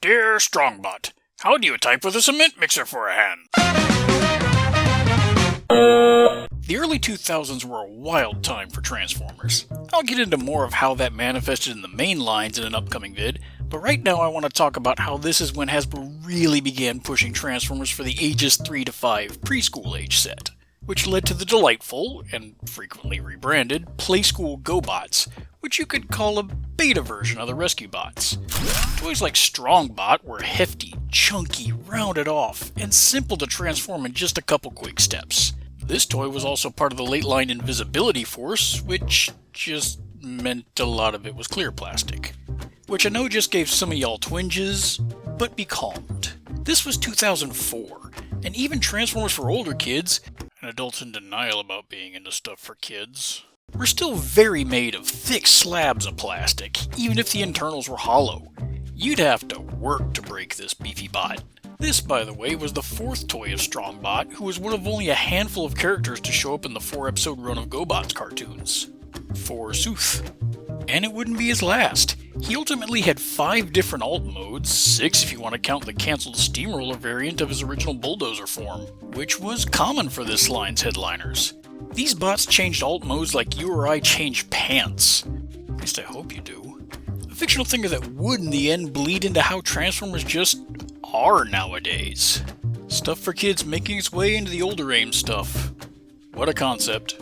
Dear Strongbot, how do you type with a cement mixer for a hand? The early 2000s were a wild time for Transformers. I'll get into more of how that manifested in the main lines in an upcoming vid, but right now I want to talk about how this is when Hasbro really began pushing Transformers for the ages 3 to 5 preschool age set, which led to the delightful, and frequently rebranded, Playskool GoBots, which you could call a beta version of the Rescue Bots. Toys like Strongbot were hefty, chunky, rounded off, and simple to transform in just a couple quick steps. This toy was also part of the late line Invisibility Force, which just meant a lot of it was clear plastic. Which I know just gave some of y'all twinges, but be calmed. This was 2004, and even Transformers for older kids, and adults in denial about being into stuff for kids, were still very made of thick slabs of plastic, even if the internals were hollow. You'd have to work to break this beefy bot. This, by the way, was the fourth toy of Strongbot, who was one of only a handful of characters to show up in the 4-episode run of GoBots cartoons. Forsooth. And it wouldn't be his last. He ultimately had 5 different alt modes, 6 if you want to count the cancelled Steamroller variant of his original Bulldozer form, which was common for this line's headliners. These bots changed alt modes like you or I change pants. At least I hope you do. A fictional thing that would in the end bleed into how Transformers just are nowadays. Stuff for kids making its way into the older AIM stuff. What a concept.